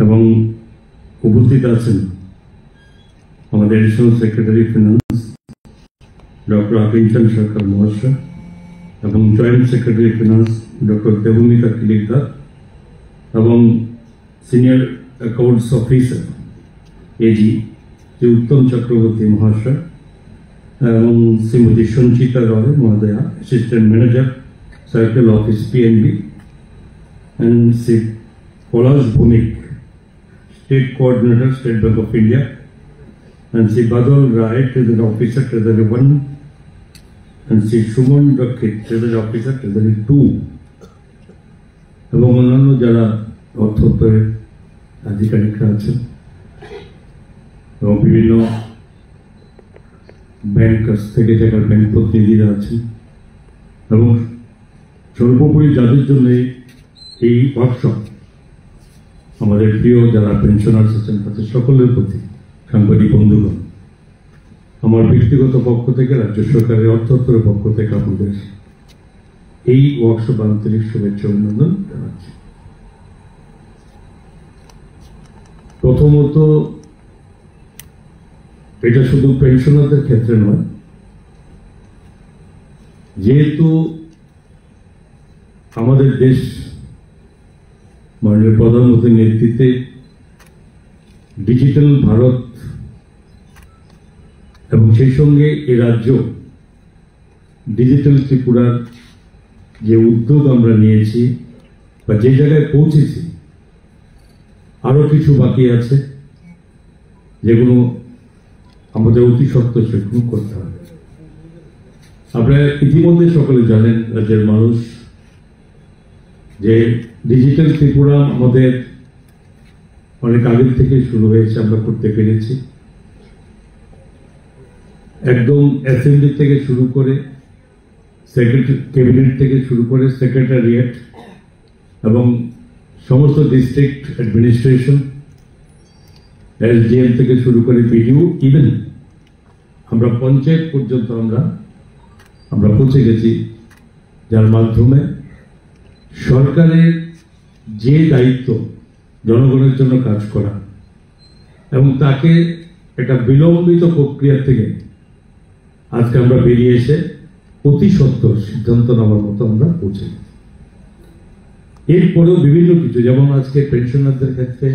এবং উপস্থিত আছেন আমাদের additional secretary finance doctor Akinchan Sarkar মহাশয় এবং joint secretary finance doctor Debmita Kilikdar এবং senior accounts officer AG Shri Uttam Chakraborty মহাশয় এবং শ্রীমতী সঞ্চিতা রয় মহোদয়া assistant manager circle office PNB and Sri Polash Bhumik, State Coordinator, State Bank of India, and Sri Badal Rai, Treasury Officer, Treasury 1, and Sri Shuman Dakit, Treasury Officer, Treasury 2, এবং অন্যান্য যারা অর্থ দপ্তরের আধিকারিকরা আছেন এবং বিভিন্ন ব্যাংক থেকে যারা ব্যাংক প্রতিনিধিরা আছেন এবং সর্বোপরি যাদের জন্য এই ওয়ার্কশপ আমাদের প্রিয় যারা পেনশনার্স আছেন তাদের সকলের প্রতি সাংবাদিক বন্ধুগণ আমার ব্যক্তিগত পক্ষ থেকে রাজ্য সরকারের অর্থ দপ্তরের পক্ষ থেকে আমাদের এই ওয়ার্কশপ আন্তরিক শুভেচ্ছা অভিনন্দন জানাচ্ছি। প্রথমত এটা শুধু পেনশনারদের ক্ষেত্রে নয়, যেহেতু আমাদের দেশ মাননীয় প্রধানমন্ত্রীর নেতৃত্বে ডিজিটাল ভারত এবং সেই সঙ্গে এ রাজ্য ডিজিটাল ত্রিপুরার যে উদ্যোগ আমরা নিয়েছি বা যে জায়গায় পৌঁছেছি, আরো কিছু বাকি আছে যেগুলো আমাদের অতি সত্ত্বর সেগুলো করতে হবে। আপনারা ইতিমধ্যে সকলে জানেন রাজ্যের মানুষ যে ডিজিটাল ত্রিপুরা আমাদের অনেক আগে থেকে শুরু হয়েছে, আমরা করতে পেরেছি। একদম অ্যাসেম্বলি থেকে শুরু করে ক্যাবিনেট থেকে শুরু করে সেক্রেটারিয়েট এবং সমস্ত ডিস্ট্রিক্ট অ্যাডমিনিস্ট্রেশন এসডিএম থেকে শুরু করে বিডিও ইভেন আমরা পঞ্চায়েত পর্যন্ত আমরা পৌঁছে গেছি, যার মাধ্যমে সরকারের যে দায়িত্ব জনগণের জন্য কাজ করা এবং তাকে একটা বিলম্বিত প্রক্রিয়া থেকে আজকে আমরা বেরিয়ে এসে অতি সত্ত্বর সিদ্ধান্ত নেওয়ার মতো আমরা পৌঁছে গেছি। এরপরেও বিভিন্ন কিছু, যেমন আজকে পেনশনারদের ক্ষেত্রে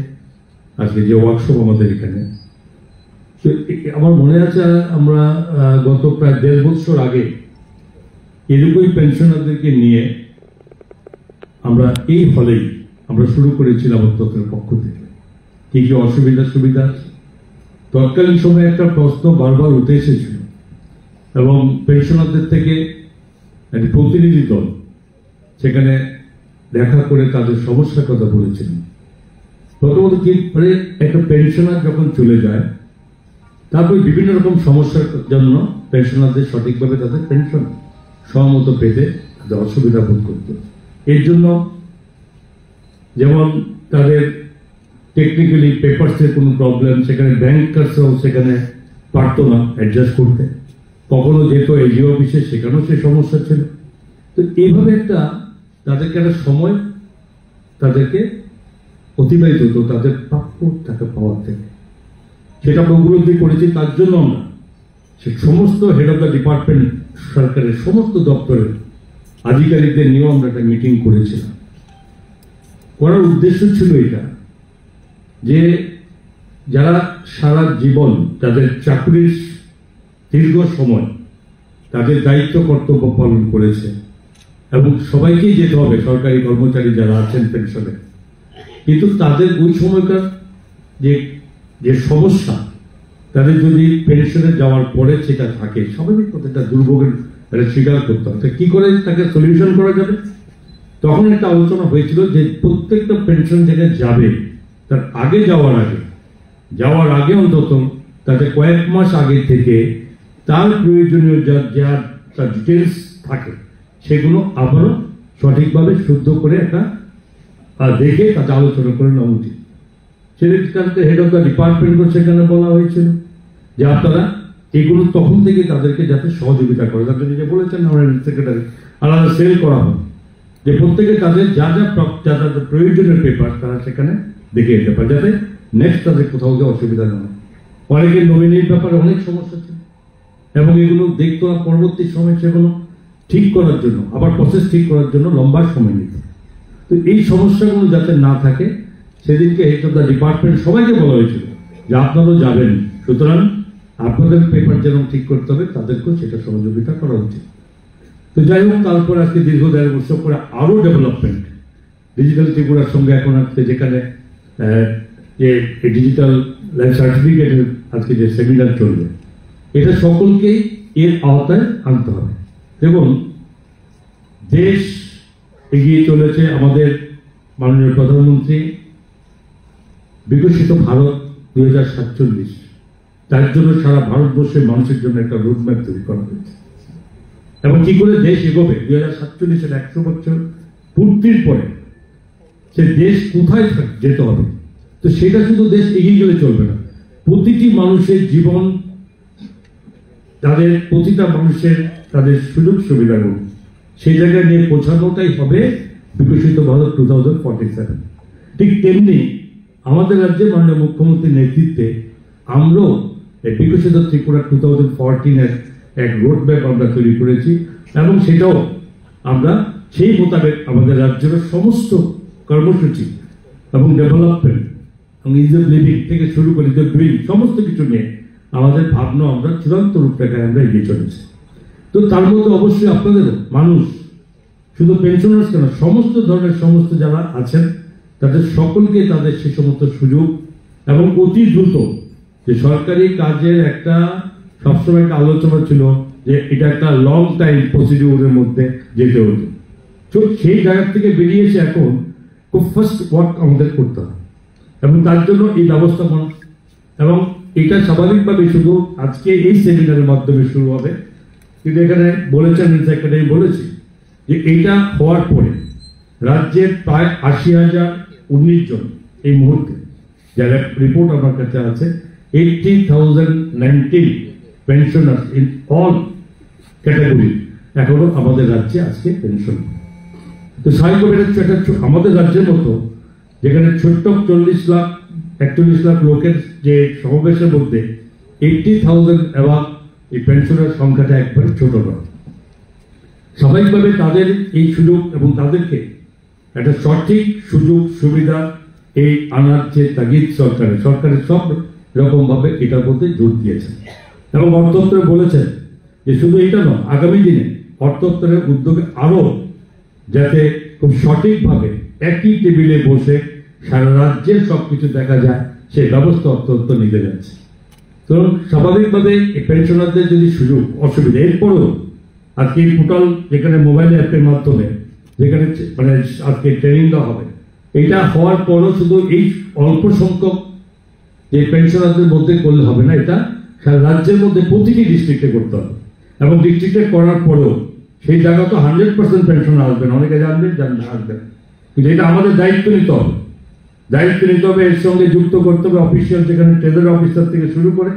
আজকে যে ওয়ার্কশপ আমাদের এখানে, আমার মনে আছে আমরা গত প্রায় 1.5 বছর আগে এরকমই পেনশনারদেরকে নিয়ে আমরা এই হলেই আমরা শুরু করেছিলাম দপ্তরের পক্ষ থেকে। কি কি অসুবিধা সুবিধা, তৎকালীন সময়ে একটা প্রশ্ন বারবার উঠে এসেছিল এবং পেনশনারদের থেকে একটি প্রতিনিধি দল সেখানে দেখা করে তাদের সমস্যার কথা বলেছিলেন। প্রথমত কি মানে একটা পেনশনার যখন চলে যায় তারপরে বিভিন্ন রকম সমস্যার জন্য পেনশনারদের সঠিকভাবে তাদের পেনশন সহমত পেতে তাদের অসুবিধা বোধ করত। এর জন্য যেমন তাদের টেকনিক্যালি পেপারসের কোনো প্রবলেম, সেখানে ব্যাংকার্সরাও সেখানে পারতো না অ্যাডজাস্ট করতে, কখনো যেত এজিও অফিসে সেখানেও সেই সমস্যা ছিল। তো এইভাবে একটা তাদেরকে একটা সময় তাদেরকে অতিবাহিত হতো তাদের প্রাপ্য টাকা পাওয়ার থেকে, সেটা আমরা উপলব্ধি করেছি। তার জন্য আমরা সে সমস্ত হেড অফ দ্য ডিপার্টমেন্ট সরকারের সমস্ত দপ্তরের আধিকারিকদের নিয়েও আমরা একটা মিটিং করেছিলাম। করার উদ্দেশ্য ছিল এটা যে যারা সারা জীবন তাদের চাকরির দীর্ঘ সময় তাদের দায়িত্ব কর্তব্য পালন করেছে এবং সবাইকেই যেতে হবে, সরকারি কর্মচারী যারা আছেন পেনশনে, কিন্তু তাদের ওই সময়কার যে সমস্যা তাদের যদি পেনশনে যাওয়ার পরে সেটা থাকে, স্বাভাবিক প্রত্যেকটা দুর্ভোগের স্বীকার করতে হবে। কি করে তাকে সলিউশন করা যাবে, তখন একটা আলোচনা হয়েছিল যে প্রত্যেকটা পেনশন যেখানে যাবে তার আগে যাওয়ার আগে অন্তত তাতে কয়েক মাস আগে থেকে তার প্রয়োজনীয় যা ডিটেলস থাকে সেগুলো আবারও সঠিকভাবে শুদ্ধ করে একটা দেখে তাতে আলোচনা করে নেওয়া উচিত। সেটাকে হেড অফ দ্য ডিপার্টমেন্ট সেখানে বলা হয়েছিল যে আপনারা এগুলো তখন থেকে তাদেরকে যাতে সহযোগিতা করে, তাদের যে বলেছেন আমরা সেক্রেটারি আলাদা সেল করা হবে যে প্রত্যেকে তাদের যা যা প্রয়োজনীয় পেপার তারা সেখানে দেখে যেতে পারে, যাতে নেক্সট তাদের কোথাও গিয়ে অসুবিধা না হয়। অনেকের নমিনির ব্যাপারে অনেক সমস্যা ছিল এবং এগুলো দেখতো না, পরবর্তী সময় সেগুলো ঠিক করার জন্য, আবার প্রসেস ঠিক করার জন্য লম্বা সময় নিত। তো এই সমস্যাগুলো যাতে না থাকে, সেদিনকে হেড অফ দ্য ডিপার্টমেন্ট সবাইকে বলা হয়েছিল যে আপনারাও যাবেন, সুতরাং আপনাদের পেপার যেরকম ঠিক করতে হবে তাদেরকেও সেটা সহযোগিতা করা উচিত। তো যাই হোক, তারপর আজকে দীর্ঘ 1.5 বছর পরে আরো ডেভেলপমেন্ট ডিজিটাল ত্রিপুরার সঙ্গে এখন আজকে যেখানে যে ডিজিটাল লাইফ সার্টিফিকেটের আজকে যে সেমিনার চলবে, এটা সকলকেই এর আওতায় আনতে হবে। এবং দেশ এগিয়ে চলেছে, আমাদের মাননীয় প্রধানমন্ত্রী বিকশিত ভারত 2047, তার জন্য সারা ভারতবর্ষের মানুষের জন্য একটা রোডম্যাপ তৈরি করা হয়েছে। এবং কি করে দেশ এগোবে 2047-এর 100 বছর পূর্তির পরে সে দেশ কোথায় যেতে হবে, তো সেটা শুধু দেশ এগিয়ে গেলে চলবে না, প্রতিটি মানুষের জীবন, তাদের প্রতিটা মানুষের তাদের সুযোগ সুবিধাগুলো সেই জায়গায় নিয়ে পৌঁছানোটাই হবে বিকশিত ভারত 2047। ঠিক তেমনি আমাদের রাজ্যে মাননীয় মুখ্যমন্ত্রীর নেতৃত্বে আমরাও এই বিকশিত ত্রিপুরা 2014-এর এক রোডম্যাপ আমরা তৈরি করেছি এবং সেটাও আমরা সেই মোতাবেক আমাদের রাজ্যের সমস্ত কর্মসূচি এবং ডেভেলপমেন্ট এবং ইজ অফ লিভিং থেকে শুরু করে ডুইং সমস্ত কিছু নিয়ে আমাদের ভাবনা আমরা চূড়ান্ত রূপরেখায় আমরা এগিয়ে চলেছি। তো তার মধ্যে অবশ্যই আপনাদেরও মানুষ, শুধু পেনশনার্স কেন, সমস্ত ধরনের সমস্ত যারা আছেন তাদের সকলকে তাদের সে সমস্ত সুযোগ এবং অতি দ্রুত যে সরকারি কাজের একটা সবসময় একটা আলোচনা ছিল যে এটা একটা লং টাইম প্রসিডিউরের মধ্যে যেতে হতো, তো সেই জায়গা থেকে বেরিয়ে এসে এখন খুব ফার্স্ট ওয়ার্ক আমাদের করতে হবে এবং তার জন্য এই ব্যবস্থাপনা এবং এটা স্বাভাবিকভাবে শুধু আজকে এই সেমিনারের মাধ্যমে শুরু হবে, কিন্তু এখানে বলেছেন সেক্রেটারি বলেছি যে এইটা হওয়ার পরে রাজ্যের প্রায় 80,019 জন এই মুহূর্তে যারা রিপোর্ট আমার কাছে আছে 80,019 পেনশনার্স ইন অল ক্যাটাগরি এখনো আমাদের রাজ্যে আজকে পেনশন। তো স্বাভাবিকভাবে আমাদের রাজ্যের মতো যেখানে ছোট্ট 41 লাখ লোকের যে সমাবেশের মধ্যে 80,000 এবং এই পেনশনের সংখ্যাটা একবারে ছোট নয়। স্বাভাবিকভাবে তাদের এই সুযোগ এবং তাদেরকে একটা সঠিক সুযোগ সুবিধা এই আনার যে তাগিদ সরকারের সব রকম ভাবে এটার মধ্যে জোর দিয়েছেন এবং অর্থ দপ্তরে বলেছেন যে শুধু এটা নয়, আগামী দিনে অর্থ দপ্তরের উদ্যোগে আরো যাতে খুব সঠিকভাবে একই টেবিলে বসে সারা রাজ্যের সবকিছু দেখা যায় সেই ব্যবস্থা অর্থ দপ্তর নিতে যাচ্ছে। তো স্বাভাবিকভাবে পেনশনারদের যদি সুযোগ অসুবিধা, এরপরেও আজকে এই পোর্টাল যেখানে মোবাইল অ্যাপের মাধ্যমে যেখানে মানে আজকে ট্রেনিং দেওয়া হবে, এটা হওয়ার পরও শুধু এই অল্প সংখ্যক যে পেনশনারদের মধ্যে করলে হবে না, এটা সারা রাজ্যের মধ্যে প্রতিটি ডিস্ট্রিক্টে করতে হবে এবং ডিস্ট্রিক্টে করার পরেও সেই জায়গা তো 100% পেনশন আসবে না, অনেকে জানবেন আসবে, কিন্তু এটা আমাদের দায়িত্ব নিতে হবে, এর সঙ্গে যুক্ত করতে হবে অফিসিয়াল, যেখানে ট্রেজারি অফিসার থেকে শুরু করে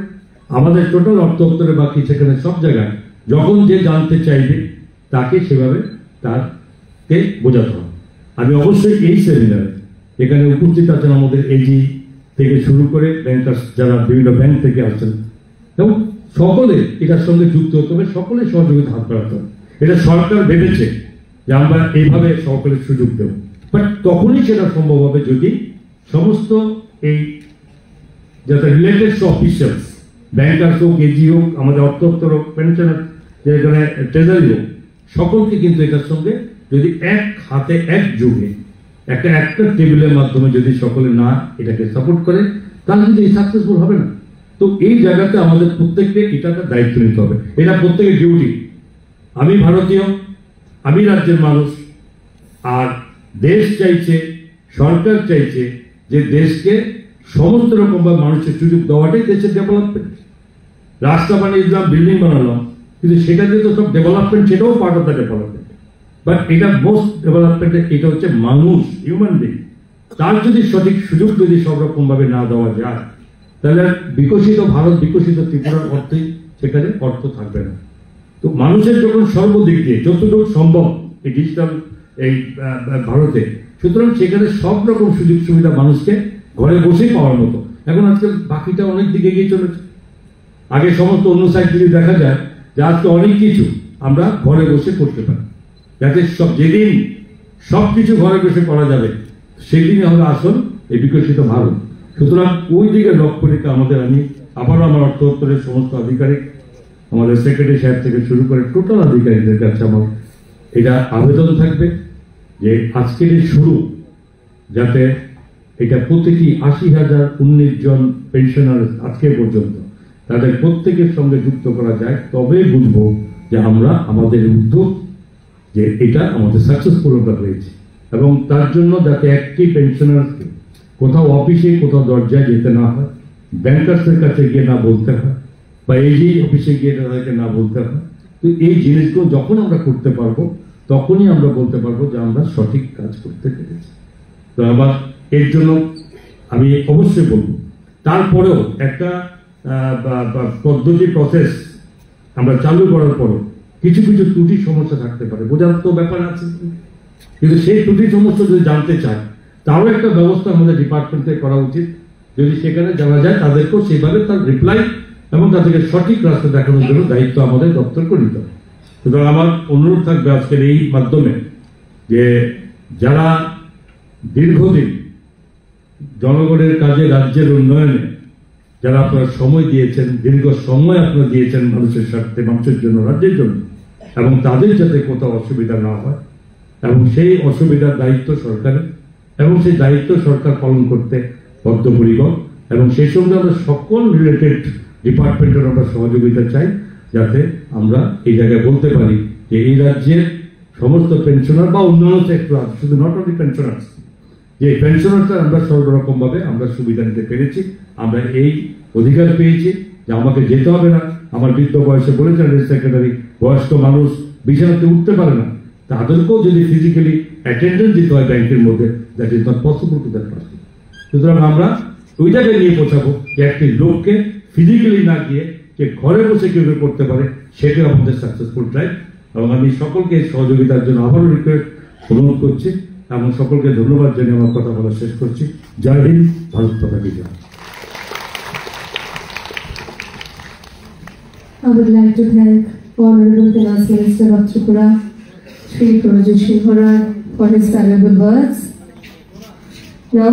আমাদের টোটাল অর্থ দপ্তরে বাকি সেখানে সব জায়গায় যখন যে জানতে চাইবে তাকে সেভাবে তাকে বোঝাতে হবে। আমি অবশ্যই এই সেমিনারে এখানে উপস্থিত আছেন আমাদের এজি থেকে শুরু করে ব্যাংকার্স যারা বিভিন্ন ব্যাংক থেকে আসছেন এবং সকলে এটার সঙ্গে যুক্ত হতে হবে, সকলে সহযোগিতা হাত বাড়াতে হবে। এটা সরকার ভেবেছে যে আমরা এইভাবে সকলের সুযোগ দেব, বাট তখনই সেটা সম্ভব হবে যদি সমস্ত এই যাতে রিলেটেড অফিসার্স, ব্যাংকার্স হোক, এজি হোক, আমাদের অর্থ দপ্তর হোক, পেনশনার যেখানে ট্রেজারি হোক, সকলকে কিন্তু এটার সঙ্গে যদি এক হাতে এক যুগে একটা টেবিলের মাধ্যমে যদি সকলে না এটাকে সাপোর্ট করে তাহলে কিন্তু এই সাকসেসফুল হবে না। তো এই জায়গাতে আমাদের প্রত্যেককে এটা একটা দায়িত্ব নিতে হবে, এটা প্রত্যেকের ডিউটি। আমি ভারতীয়, আমি রাজ্যের মানুষ, আর দেশ চাইছে, সরকার চাইছে যে দেশকে সমস্ত রকম মানুষের সুযোগ দেওয়াটাই দেশের ডেভেলপমেন্ট। রাস্তা বানিয়ে দিলাম, বিল্ডিং বানালাম, কিন্তু সেটা দিয়ে তো সব ডেভেলপমেন্ট, সেটাও part of the development, but এটা মোস্ট ডেভেলপমেন্ট এটা হচ্ছে মানুষ, হিউম্যান বিং। তার যদি সঠিক সুযোগ যদি সব রকম ভাবে না দেওয়া যায় তাহলে বিকশিত ভারত, বিকশিত ত্রিপুরার অর্থেই সেখানে অর্থ থাকবে না। তো মানুষের যখন সর্বদিক দিয়ে যতটুকু সম্ভব এই ডিজিটাল এই ভারতে, সুতরাং সেখানে সব রকম সুযোগ সুবিধা মানুষকে ঘরে বসেই পাওয়ার মতো। এখন আজকাল বাকিটা অনেক দিকে এগিয়ে চলেছে। আগে সমস্ত অন্য সাইড থেকে দেখা যায় যে আজকে অনেক কিছু আমরা ঘরে বসে করতে পারি, যাতে যেদিন সবকিছু ঘরে বসে করা যাবে সেদিনই হবে আসল এই বিকশিত ভারত। সুতরাং ওই দিকে লক্ষ্য রেখে আমি আবারও আমার অর্থ দপ্তরের সমস্ত আধিকারিক, আমাদের সেক্রেটারি সাহেব থেকে শুরু করে টোটাল আধিকারিকদের কাছে আমার এটা আবেদন থাকবে যে আজকের এই শুরু যাতে এটা প্রতিটি ৮০,০১৯ জন পেনশনার আজকে পর্যন্ত তাদের প্রত্যেকের সঙ্গে যুক্ত করা যায়, তবে বুঝবো যে আমরা আমাদের উদ্যোগ যে এটা আমাদের সাকসেসফুল হয়েছে। এবং তার জন্য যাতে একটি পেনশনারকে কোথাও অফিসে কোথাও দরজায় যেতে না হয়, ব্যাংকার্সের কাছে গিয়ে না বলতে হয়, বা এজি অফিসে গিয়ে তাদেরকে না বলতে হয়। তো এই জিনিসগুলো যখন আমরা করতে পারবো তখনই আমরা বলতে পারবো যে আমরা সঠিক কাজ করতে পেরেছি। তো আবার এর জন্য আমি অবশ্যই বলবো, তারপরেও একটা পদ্ধতি প্রসেস আমরা চালু করার পরও কিছু কিছু ত্রুটি সমস্যা থাকতে পারে, বোঝার তো ব্যাপার আছে। কিন্তু সেই ত্রুটি সমস্যা যদি জানতে চায় তারও একটা ব্যবস্থা আমাদের ডিপার্টমেন্টে করা উচিত। যদি সেখানে জানা যায় তাদেরকেও সেইভাবে তার রিপ্লাই এবং তাদেরকে সঠিক রাস্তা দেখানোর জন্য দায়িত্ব আমাদের দপ্তর করে নিতে হবে। সুতরাং আমার অনুরোধ থাকবে আজকের এই মাধ্যমে যে যারা দীর্ঘদিন জনগণের কাজে, রাজ্যের উন্নয়নে যারা আপনারা সময় দিয়েছেন, দীর্ঘ সময় আপনারা দিয়েছেন মানুষের স্বার্থে, মানুষের জন্য, রাজ্যের জন্য, এবং তাদের যাতে কোথাও অসুবিধা না হয় এবং সেই অসুবিধার দায়িত্ব সরকারের, এবং সেই দায়িত্ব সরকার পালন করতে বদ্ধপরিকর, এবং সেই সঙ্গে আমরা সকল রিলেটেড ডিপার্টমেন্টের আমরা সহযোগিতা চাই, যাতে আমরা এই জায়গায় বলতে পারি যে এই রাজ্যের সমস্ত পেনশনার বা অন্যান্য সেক্টর, শুধু নট অনলি পেনশনার্স, যে পেনশনারটা আমরা সর্বরকম ভাবে আমরা সুবিধা নিতে পেরেছি। আমরা এই অধিকার পেয়েছি যে আমাকে যেতে হবে না। আমার বৃদ্ধ বয়সে বলেছেন সেক্রেটারি, বয়স্ক মানুষ বিছানাতে উঠতে পারে না, তাদেরকেও যদি ফিজিক্যালি অ্যাটেন্ডেন্স দিতে হয় ব্যাংকের মধ্যে, that is not possible to that person. সুতরাং আমরা ওই জায়গায় নিয়ে পৌঁছাবো যে একটি লোককে ফিজিক্যালি না গিয়ে যে ঘরে বসে কেউ করতে পারে, সেটা আমাদের সাকসেসফুল ট্রাই। এবং আমি সকলকে সহযোগিতার জন্য আবারও রিকোয়েস্ট অনুরোধ করছি এবং সকলকে ধন্যবাদ জানিয়ে আমার কথা বলা শেষ করছি। জয় হিন্দ, ভারত মাতা কি জয়। I would like to thank Honorable Finance Minister of Tripura, Shri Projit Singh Horan, for his valuable words. Now,